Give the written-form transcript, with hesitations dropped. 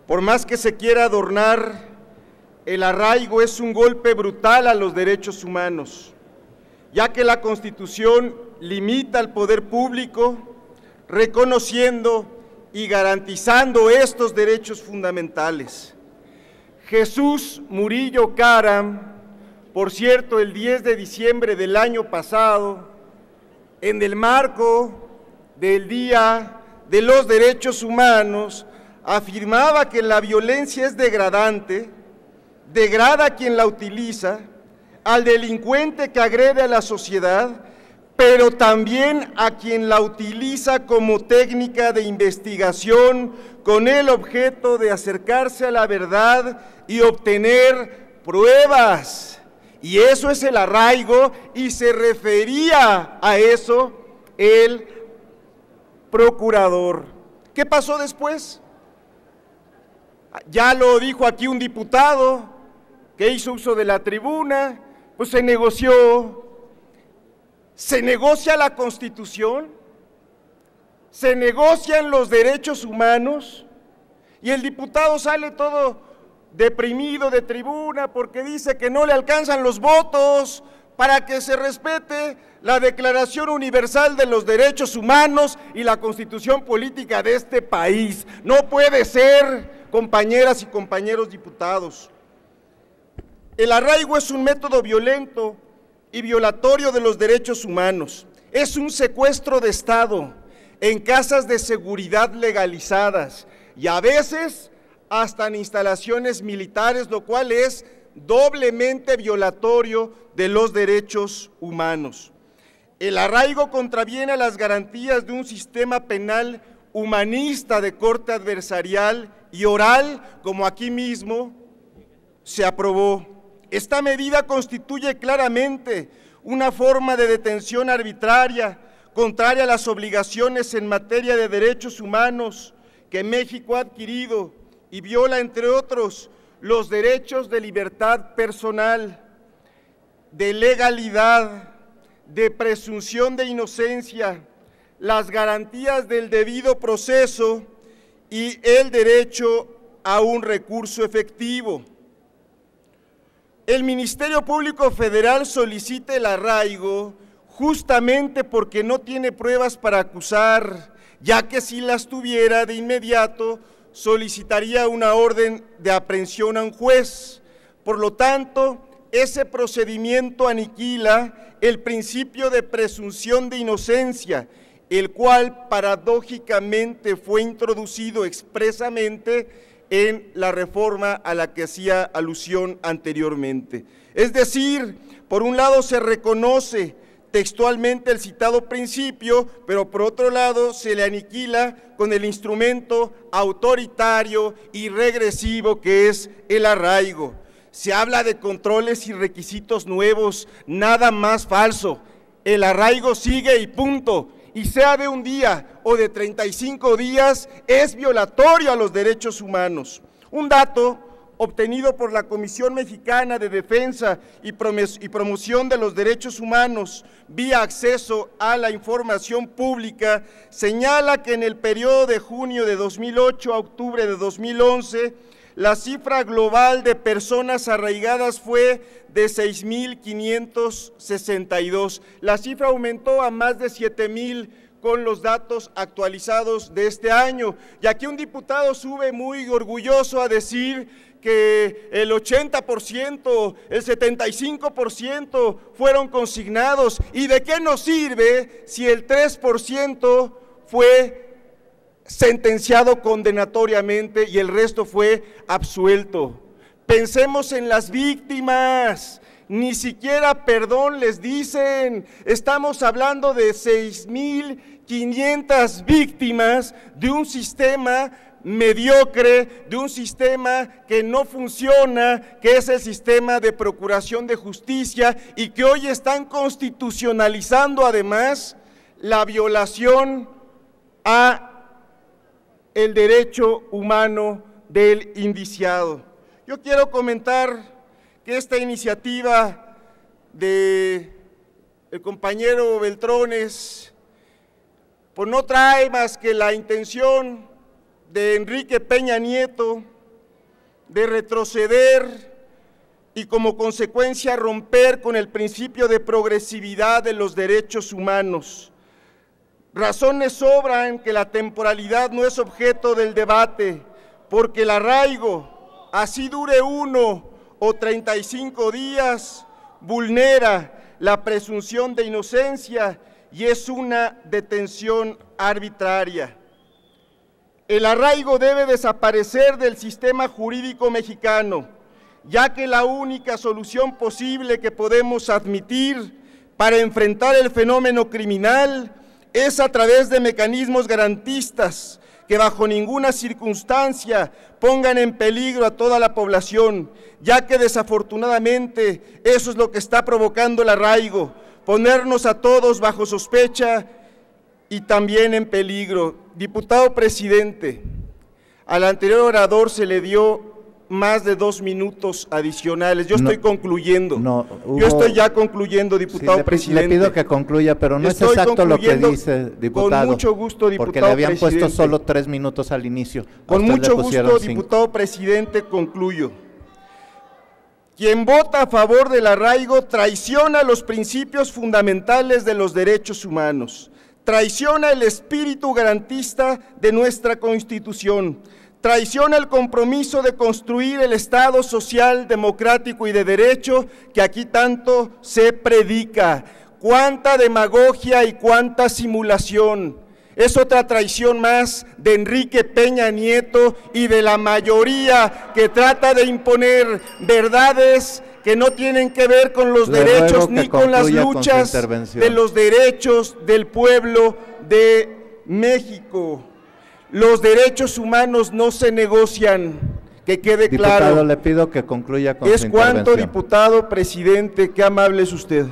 Por más que se quiera adornar, el arraigo es un golpe brutal a los derechos humanos, ya que la Constitución limita al poder público, reconociendo y garantizando estos derechos fundamentales. Jesús Murillo Caram, por cierto, el 10 de diciembre del año pasado, en el marco del Día de los Derechos Humanos, afirmaba que la violencia es degradante, degrada a quien la utiliza, al delincuente que agrede a la sociedad, pero también a quien la utiliza como técnica de investigación con el objeto de acercarse a la verdad y obtener pruebas. Y eso es el arraigo, y se refería a eso el procurador. ¿Qué pasó después? Ya lo dijo aquí un diputado que hizo uso de la tribuna, pues se negoció. ¿Se negocia la Constitución? ¿Se negocian los derechos humanos? Y el diputado sale todo deprimido de tribuna porque dice que no le alcanzan los votos para que se respete la Declaración Universal de los Derechos Humanos y la Constitución Política de este país. No puede ser, compañeras y compañeros diputados. El arraigo es un método violento y violatorio de los derechos humanos. Es un secuestro de Estado en casas de seguridad legalizadas y a veces hasta en instalaciones militares, lo cual es doblemente violatorio de los derechos humanos. El arraigo contraviene a las garantías de un sistema penal humanista de corte adversarial y oral, como aquí mismo se aprobó. Esta medida constituye claramente una forma de detención arbitraria, contraria a las obligaciones en materia de derechos humanos que México ha adquirido y viola, entre otros, los derechos de libertad personal, de legalidad, de presunción de inocencia, las garantías del debido proceso y el derecho a un recurso efectivo. El Ministerio Público Federal solicita el arraigo justamente porque no tiene pruebas para acusar, ya que si las tuviera de inmediato solicitaría una orden de aprehensión a un juez. Por lo tanto, ese procedimiento aniquila el principio de presunción de inocencia, el cual paradójicamente fue introducido expresamente en la reforma a la que hacía alusión anteriormente. Es decir, por un lado se reconoce textualmente el citado principio, pero por otro lado se le aniquila con el instrumento autoritario y regresivo que es el arraigo. Se habla de controles y requisitos nuevos, nada más falso. El arraigo sigue y punto. Y sea de un día o de 35 días, es violatorio a los derechos humanos. Un dato obtenido por la Comisión Mexicana de Defensa y Promoción de los Derechos Humanos vía acceso a la información pública señala que en el periodo de junio de 2008 a octubre de 2011, la cifra global de personas arraigadas fue de 6.562. La cifra aumentó a más de 7.000 con los datos actualizados de este año. Y aquí un diputado sube muy orgulloso a decir que el 80%, el 75% fueron consignados. ¿Y de qué nos sirve si el 3% fue sentenciado condenatoriamente y el resto fue absuelto? Pensemos en las víctimas, ni siquiera perdón les dicen. Estamos hablando de 6.500 víctimas de un sistema mediocre, de un sistema que no funciona, que es el sistema de procuración de justicia y que hoy están constitucionalizando además la violación a el derecho humano del indiciado. Yo quiero comentar que esta iniciativa del compañero Beltrones pues no trae más que la intención de Enrique Peña Nieto de retroceder y como consecuencia romper con el principio de progresividad de los derechos humanos. Razones sobran que la temporalidad no es objeto del debate, porque el arraigo, así dure 1 o 35 días, vulnera la presunción de inocencia y es una detención arbitraria. El arraigo debe desaparecer del sistema jurídico mexicano, ya que la única solución posible que podemos admitir para enfrentar el fenómeno criminal es a través de mecanismos garantistas que bajo ninguna circunstancia pongan en peligro a toda la población, ya que desafortunadamente eso es lo que está provocando el arraigo, ponernos a todos bajo sospecha y también en peligro. Diputado presidente, al anterior orador se le dio más de 2 minutos adicionales. Yo estoy concluyendo. Yo estoy ya concluyendo, diputado presidente. Le pido que concluya, pero no es exacto lo que dice, diputado. Con mucho gusto, diputado porque le habían presidente. puesto solo 3 minutos al inicio. Con mucho gusto, diputado presidente, concluyo. Quien vota a favor del arraigo traiciona los principios fundamentales de los derechos humanos, traiciona el espíritu garantista de nuestra Constitución, traiciona el compromiso de construir el Estado social, democrático y de derecho que aquí tanto se predica. ¡Cuánta demagogia y cuánta simulación! Es otra traición más de Enrique Peña Nieto y de la mayoría que trata de imponer verdades que no tienen que ver con los derechos ni con las luchas de los derechos del pueblo de México. Los derechos humanos no se negocian, que quede claro. Diputado, le pido que concluya con su intervención. Es cuanto, diputado presidente, qué amable es usted.